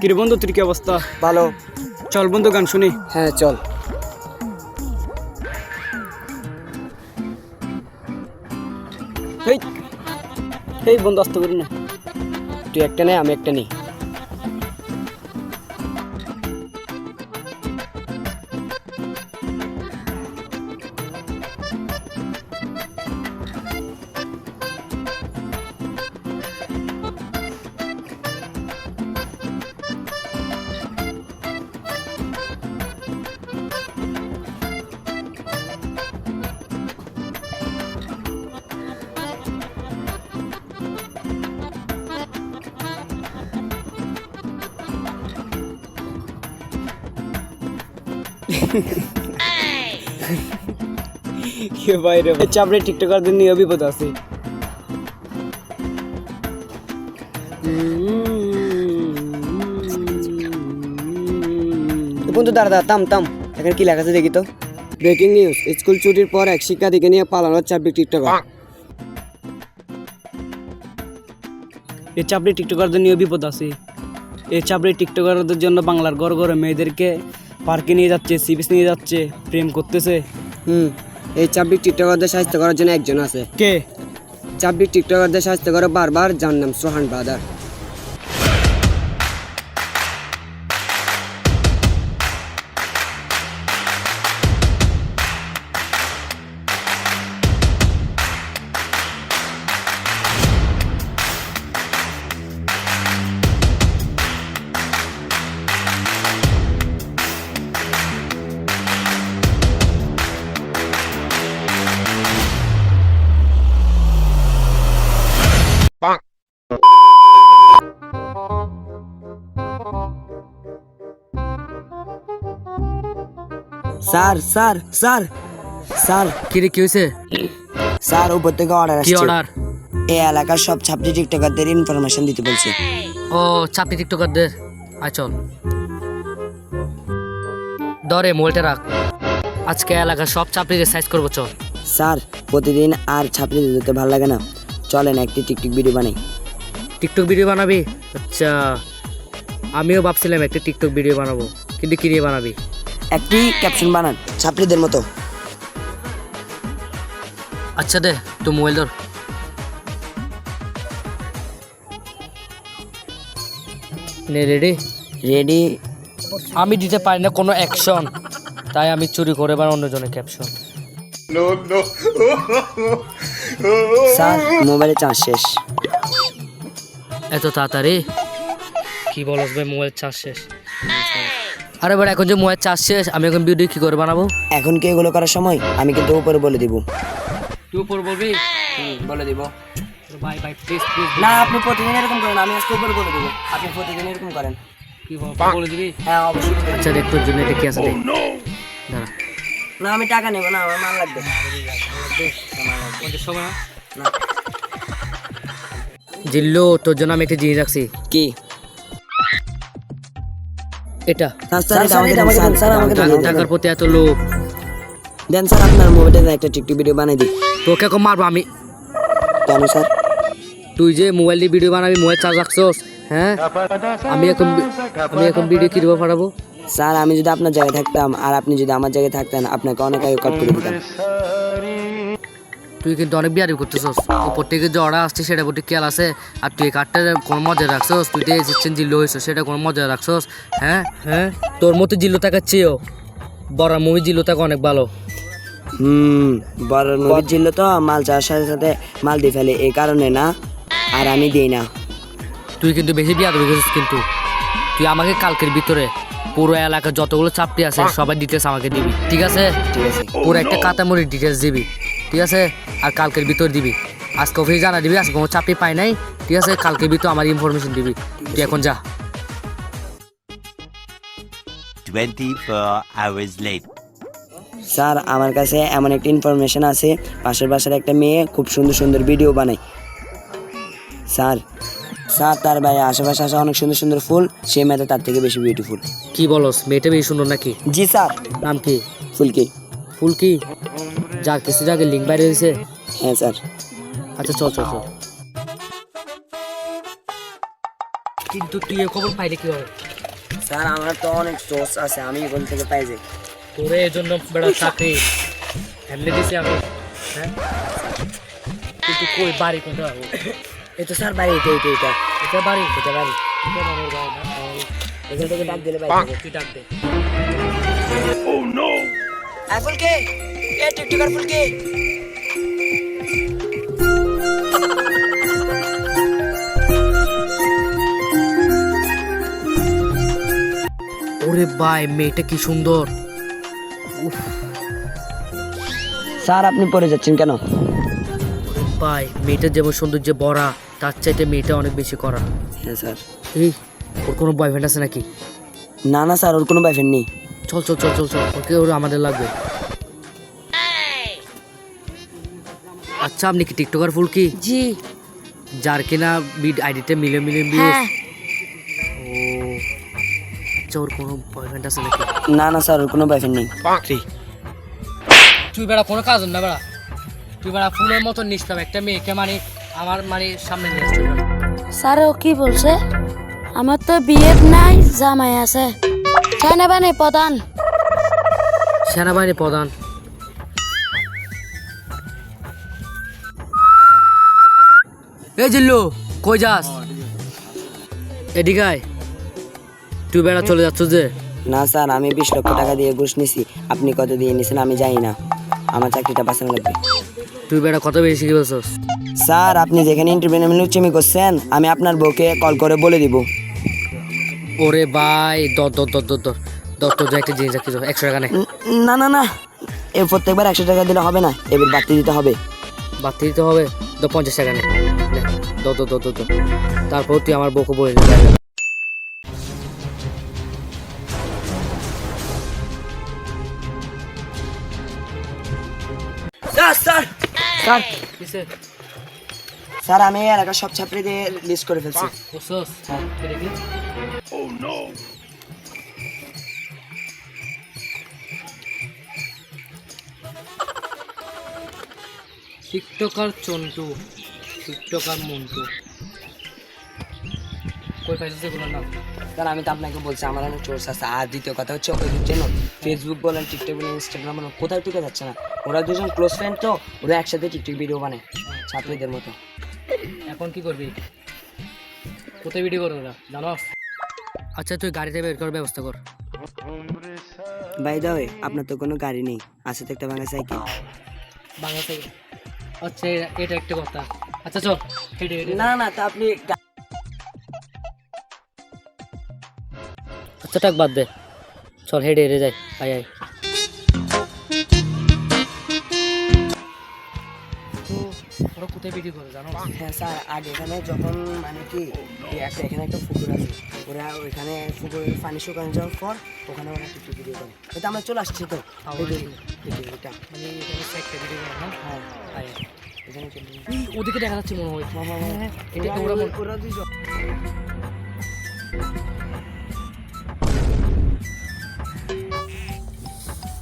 কিরে বন্ধু, তোর কি অবস্থা? ভালো। চল বন্ধু গান শুনি। হ্যাঁ চল। এই এই বন্ধু আসতে করি না। তুই একটা নে, আমি একটা নেই। কি বাইরে চাপড়ে টিকটকারদের নিয়ে বিপদ আছে। বন্ধু দাঁড়া থাম থাম, এখানে কি লেখা আছে দেখি তো। ব্রেকিং নিউজ, স্কুল ছুটির পর এক শিক্ষার্থীকে নিয়ে পালানোর চাপড়ি টিকটকার। এই চাপড়ে টিকটকারদের নিয়ে বিপদ আছে। এই চাপড়ে টিকটকারদের জন্য বাংলার ঘর ঘরে মেয়েদেরকে পার্কে নিয়ে যাচ্ছে, সি বিচ নিয়ে যাচ্ছে, প্রেম করতেছে। এই চাপড়ি টিকটকারদের সাহায্য করার জন্য একজন আছে। কে? চাপড়ি টিকটকারদের সাহায্য করে বারবার, যার নাম Sohan brother. Sir sir sir sir কিরে কি হয়েছে? স্যার, উপর থেকে অর্ডার কি আসছে। অর্ডার? এই এলাকার সব ছাপড়ি টিকটকারদের ইনফরমেশন দিতে বলছে। ও চাপি টিকটকারদের। আয় চল, ধরে মোবাইলটা রাখ। আজকে এলাকার সব চাপড়িদের সাইজ করবো, চল। স্যার, প্রতিদিন আর ছাপড়ি দিতে ভালো লাগে না, চলেন একটি টিকটক ভিডিও বানাই। টিকটক ভিডিও বানাবি? আচ্ছা, আমিও ভাবছিলাম একটা টিকটক ভিডিও বানাবো, কিন্তু কি নিয়ে বানাবি? একটি ক্যাপশন বানান ছাপড়িদের মতো। আচ্ছা দে, তুই মোবাইল ধর। নে, রেডি? রেডি। আমি দিতে পারি না কোনো অ্যাকশন, তাই আমি চুরি করে বা অন্যজনের ক্যাপশন। স্যার, মোবাইলে চার্জ শেষ। এত তাড়াতাড়ি? কি বলস ভাই, মোবাইল চার্জ শেষ? আরে বাট এখন যে মোবাইল চার্জ শেষ, আমি এখন ভিডিও কি করে বানাবো? এখন কি এগুলো করার সময়? আমি কিন্তু উপরে বলে দিব। তুই উপর বলবি? বলে দিব। ভাই ভাই প্লিজ প্লিজ। না, আপনি প্রতিদিন এরকম করেন, আমি আজকে উপরে বলে দেবো। আপনি প্রতিদিন এরকম করেন। কি বলে দিবি? হ্যাঁ অবশ্যই। আচ্ছা দেখ, তোর জন্য এটা কি আছে দেখ। দাঁড়া। না, আমি টাকা নেবো না, আমার মাল লাগবে। না। জিল্লু, তোর জন্য আমি একটা জিনিস রাখছি। কি? এটা টাকার প্রতি এত লোভ। দেন স্যার, আপনার মোবাইলে একটা টিকটক ভিডিও বানাই দিই। তোকে এখন মারবো আমি। কেন স্যার? তুই যে মোবাইল দিয়ে ভিডিও বানাবি, মোবাইল চার্জ রাখছস, হ্যাঁ? আমি এখন ভিডিও কি করে পাঠাবো? স্যার, আমি যদি আপনার জায়গায় থাকতাম আর আপনি যদি আমার জায়গায় থাকতেন, আপনাকে অনেক আগে কাট করে দিতাম। তুই কিন্তু অনেক বিয়ারি করতেছস। উপর থেকে যে অর্ডার আসছে সেটা প্রতি খেয়াল আছে, আর তুই এই কার্ডটা কোনো মজা রাখছস? তুই যে এসেছেন জিল্লো হয়েছ, সেটা কোনো মজা রাখছস? হ্যাঁ হ্যাঁ, তোর মতো জিল্লো থাকার চেয়েও বড় মুভি জিল্লো থাকা অনেক ভালো। বড় মুভি ছিল তো মাল চাওয়ার সাথে সাথে মাল দিয়ে ফেলে, এই কারণে না, আর আমি দিই না। তুই কিন্তু বেশি বিয়াদবি করেছিস। কিন্তু তুই আমাকে কালকের ভিতরে পুরো এলাকার যতগুলো চাপটি আছে সবাই ডিটেলস আমাকে দিবি, ঠিক আছে? ঠিক আছে। পুরো একটা কাতামুড়ির ডিটেলস দিবি, ঠিক আছে? আর কালকের ভিতর দিবি। আজকে অফিসে জানা দিবি আজকে কোনো চাপটি পাই নাই, ঠিক আছে? কালকের ভিতর আমার ইনফরমেশন দিবি। তুই এখন যা। 24 hours later. স্যার, আমার কাছে এমন একটা ইনফরমেশন আছে, পাশের বাসার একটা মেয়ে খুব সুন্দর সুন্দর ভিডিও বানায়। স্যার, তার বাইরে আশেপাশে আসা অনেক সুন্দর সুন্দর ফুল, সে মেয়েটা তার থেকে বেশি বিউটিফুল। কি বলস? মেয়েটা বেশি সুন্দর নাকি? জি স্যার। নাম কি? ফুলকি। ফুলকি? যার কিছু জায়গায় লিঙ্ক বাইরে হয়েছে? হ্যাঁ স্যার। আচ্ছা চল চল চল। কিন্তু তুই এ খবর পাইলে কি হবে? স্যার আমার তো অনেক সোর্স আছে, আমি এগুলো থেকে পাই যাই। তোরে এই জন্য বেড়া চাকরি এমনি দিছি আমি, হ্যাঁ? কিন্তু কই বাড়ি কোনটা? এই তো স্যার বাড়ি, এটা এটা এটা এটা বাড়ি, এটা বাড়ি, এটা মামার বাড়ি না? এখান থেকে ডাক দিলে বাড়ি যাবে। তুই ডাক দে। ফুলকে, এ টিকটকার ফুলকে। ওরে ভাই, মেয়েটা কি সুন্দর। স্যার আপনি পড়ে যাচ্ছেন কেন? ভাই মেয়েটা যেমন সৌন্দর্যে ভরা, তার চাইতে মেয়েটা অনেক বেশি করা। হ্যাঁ স্যার। এই ওর কোনো বয়ফ্রেন্ড আছে নাকি? না না স্যার, ওর কোনো বয়ফ্রেন্ড নেই। চল চল চল চল চল, ওকে ওর আমাদের লাগবে। আচ্ছা আপনি কি টিকটকার ফুলকি? জি যার কিনা আইডিতে মিলিয়ন মিলিয়ন ভিউজ? হ্যাঁ ও আচ্ছা, ওর কোনো বয়ফ্রেন্ড আছে নাকি? না না স্যার, ওর কোনো বয়ফ্রেন্ড নেই। তুই বেড়া কোনো কাজ না বেড়া, তুই বেড়া ফুলের মতো নিষ্পাপ একটা মেয়েকে মানে আমার মানে সামনে নিয়ে আসতে বেড়া। স্যার ও কি বলছে? আমার তো বিয়ে নাই, জামাই আছে। সেনাবাহিনী প্রধান। সেনাবাহিনী প্রধান? এই জিল্লু কই যাস? এদিকে আয়। তুই বেড়া চলে যাচ্ছ যে? না স্যার, আমি 20 লক্ষ টাকা দিয়ে ঘুষ নিছি। আপনি কত দিয়ে নিছেন আমি জানি না, আমার চাকরিটা বাঁচানো লাগবে। তুই বেড়া কত বেশি শিখে বলছস? স্যার আপনি যেখানে ইন্টারভিউ লুচ্চামি করছেন, আমি আপনার বউকে কল করে বলে দিব। ওরে ভাই দর দর দর দর দর দর তোর একটা জিনিস রাখিস 100 টাকা নে। না না না, এ প্রত্যেকবার 100 টাকা দিলে হবে না, এবার বাড়তি দিতে হবে। বাড়তি দিতে হবে? 50 টাকা নে। দর দর দর দর। তারপর তুই আমার বউকে বলে দিবি। স্যার স্যার স্যার কিসে স্যার, আমি এলাকার সব ছাত্রীদের লিস্ট করে ফেলছি। বসস? দেখি। টিকটকার চন্টু, টিকটকার মন্টু, কই পাইছিস এগুলোর নাম? স্যার আমি তো আপনাকে বলছি আমার অনেক সোর্স আছে। আর দ্বিতীয় কথা হচ্ছে, ওই জন্য ফেসবুক বলেন, টিকটক বলেন, ইনস্টাগ্রাম বলেন, কোথাও টিকে যাচ্ছে না। ওরা দুজন ক্লোজ ফ্রেন্ড, তো ওরা একসাথে টিকটক ভিডিও বানায় ছাত্রীদের মতো। এখন কি করবি? কোথায় ভিডিও করবি না জানোস? আচ্ছা তুই গাড়িতে বের করার ব্যবস্থা কর। বাই দা ওয়ে, আপনার তো কোনো গাড়ি নেই, আছে তো একটা ভাঙা সাইকেল। বাংলাতে আচ্ছা এটা একটা কথা। আচ্ছা চল হেঁটে হেঁটে। না না, তা আপনি আচ্ছা টাক বাদ দে, চল হেঁটে হেঁটে যাই। আয় আয়। ওরা কোথায় ভিডিও করে জানো? হ্যাঁ স্যার, আগে এখানে যখন মানে কি এখানে একটা পুকুর আছে, ওরা ওইখানে পুকুরের পানি শুকানো যাওয়ার পর ওখানে ওরা টিকটক ভিডিও করে। এটা আমরা চলে আসছি তো। এটা মানে এখানে একটা ভিডিও করে না? হ্যাঁ, আয় আয়। এখানে চলে আসছি। ওদিকে দেখা যাচ্ছে মনে হয়। হ্যাঁ হ্যাঁ হ্যাঁ, এটাকে ওরা ওরা দুজন।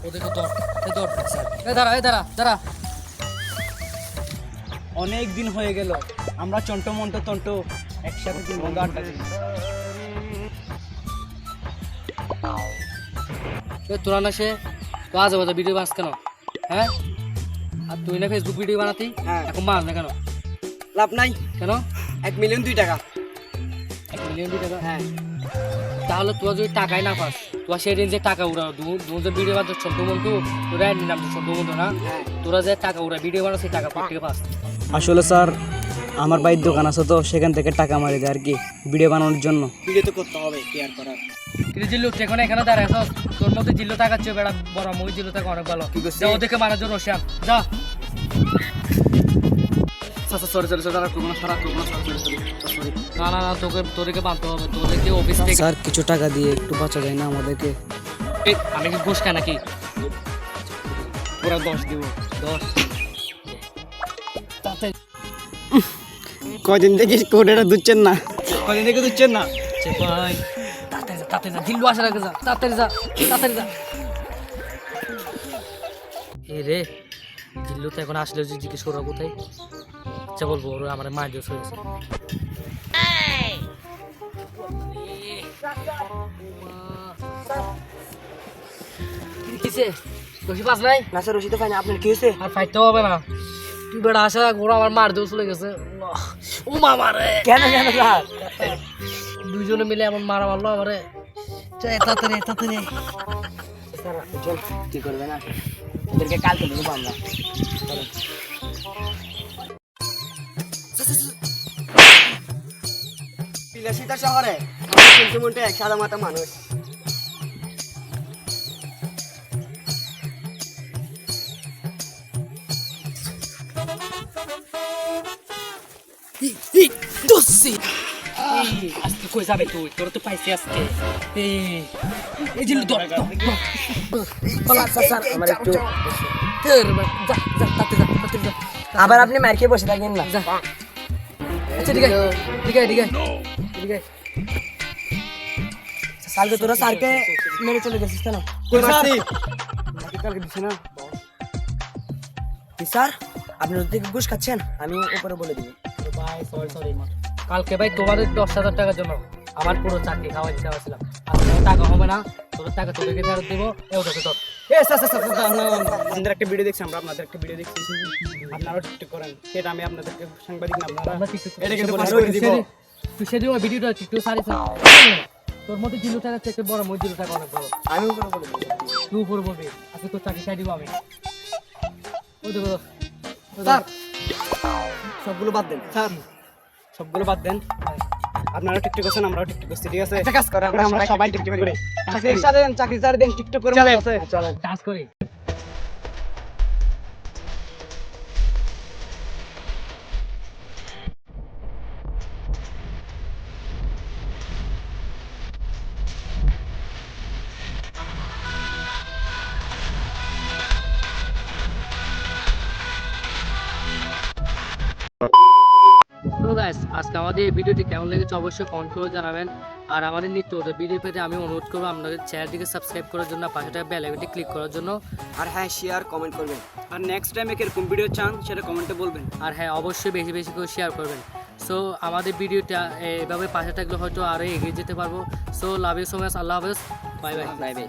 ওদিকে ধর, এই ধর স্যার, এই দাঁড়া, এই দাঁড়া দাঁড়া। অনেক দিন হয়ে গেল আমরা চন্টো মন্টো তন্টো একসাথে 3 বন্ধু আড্ডা দিই। তোরা না সে তো আজে বাজে ভিডিও বানাস কেন? হ্যাঁ, আর তুই না ফেসবুক ভিডিও বানাতি, এখন বানাস না কেন? লাভ নাই। কেন? 1 মিলিয়ন 2 টাকা। 1 মিলিয়ন টাকা? হ্যাঁ। তাহলে তোরা যদি টাকাই না পাস, তোরা সেই রেঞ্জে টাকা উড়াও। দু যে ভিডিও বানাচ্ছ ছোট বন্ধু, তোরা নাম ছোট বন্ধু না, তোরা যে টাকা উড়া ভিডিও বানাস সেই টাকা কোথা থেকে পাস? আসলে স্যার আমার ভাইয়ের দোকান আছে, তো সেখান থেকে টাকা মারি দেয় আর কি ভিডিও বানানোর জন্য। ভিডিও তো করতে হবে, কেয়ার করার। কিন্তু জিল্লু এখন এখানে দাঁড়ায় আছো, তোর মধ্যে জিল্লু তাকাচ্ছে বেড়া বড় মুই জিল্লু তাকে অনেক ভালো। যা ওদেরকে মারার জন্য রশিয়ান যা। না না না, তোদেরকে বাঁধতে হবে, তোদেরকে অফিস থেকে। স্যার কিছু টাকা দিয়ে একটু বাঁচা যায় না আমাদেরকে? আমি কি ঘুষ খাই নাকি? পুরো 10 দিব। 10 কদিন থেকে কোডেটা দুচ্ছেন না, কদিন থেকে দুচ্ছেন না। ভাই তাড়াতাড়ি যা, তাড়াতাড়ি যা, জিল্লু আসার আগে যা, তাড়াতাড়ি যা, তাড়াতাড়ি যা। এ রে, জিল্লু তো এখন আসলে যে জিজ্ঞেস করবো কোথায়, আচ্ছা বলবো ওরা আমার মায়ের জোর হয়েছে। কিসে রশি পাস নাই? না স্যার রশিদ পাই না, আপনার কি হয়েছে? আর ফাইটতে হবে না, তুই বেড়া আসা ঘোড়া আমার মার দিয়ে চলে গেছে। ও মামা রে, কেন কেন স্যার? দুইজনে মিলে এমন মারা মারলো আমারে। তাড়াতাড়ি তাড়াতাড়ি। স্যার চল, কি করবে না, ওদেরকে কালকে দেবো আমরা। বিলাসিতা শহরে আমার কিন্তু মনটা এক সাদা মাথা মানুষ। আজকে কই যাবে তুই? তোর তো পাইছি আজকে। এই জিল্লু ধর স্যার আমার একটু যা। আবার আপনি মার খেয়ে বসে থাকেন না। আচ্ছা ঠিক আছে ঠিক আছে ঠিক আছে ঠিক আছে। কালকে তোরা স্যারকে মেরে চলে গেছিস কেন? কালকে দিছে না কি স্যার আপনি ওর থেকে ঘুষ খাচ্ছেন? আমি উপরে বলে দিব। ভাই সরি কালকে ভাই তোমাদের 10,000 টাকার জন্য আমার পুরো চাকরি খাওয়াই দিতে পারছিলাম। আজকে টাকা হবে না, তোর টাকা তোদেরকে ফেরত দেবো। এও দেখো তোর আমাদের একটা ভিডিও দেখছি, আমরা আপনাদের একটা ভিডিও দেখছি, আপনারাও টিকটক করেন, সেটা আমি আপনাদেরকে সাংবাদিক না আপনারা আমরা টিকটক এটা কিন্তু ফাঁস করে দিব। তুই সেদিন ওই ভিডিওটা টিকটক সারিস না। তোর মধ্যে জিল্লু টাকা থেকে বড় মই জিল্লু টাকা অনেক বড়। আমি উপরে বলে দিব। তুই উপরে বলবি, আজকে তোর চাকরি খাই দিব আমি। ও দেখো স্যার সবগুলো বাদ দেন, স্যার সবগুলো বাদ দেন, আপনারা টিকটক করছেন, আমরাও টিকটক করছি, ঠিক আছে? কাজ করেন, আমরা সবাই টিকটক করি, চাকরির সাথে চাকরি ছাড়া দেন টিকটক করে আছে। চলেন। কাজ করি। তো গাইস আজকে আমাদের এই ভিডিওটি কেমন লেগেছে অবশ্যই কমেন্ট করে জানাবেন। আর আমাদের নিত্য ভিডিও পেতে আমি অনুরোধ করবো আপনাদের চ্যানেলটিকে সাবস্ক্রাইব করার জন্য, পাশে থাকা বেল আইকনটি ক্লিক করার জন্য। আর হ্যাঁ, শেয়ার কমেন্ট করবেন। আর নেক্সট টাইম এরকম ভিডিও চান সেটা কমেন্টে বলবেন। আর হ্যাঁ অবশ্যই বেশি বেশি করে শেয়ার করবেন। সো আমাদের ভিডিওটা এভাবে পাশে থাকলে হয়তো আরও এগিয়ে যেতে পারবো। So love you so much, আল্লাহ হাফেজ, বাই বাই।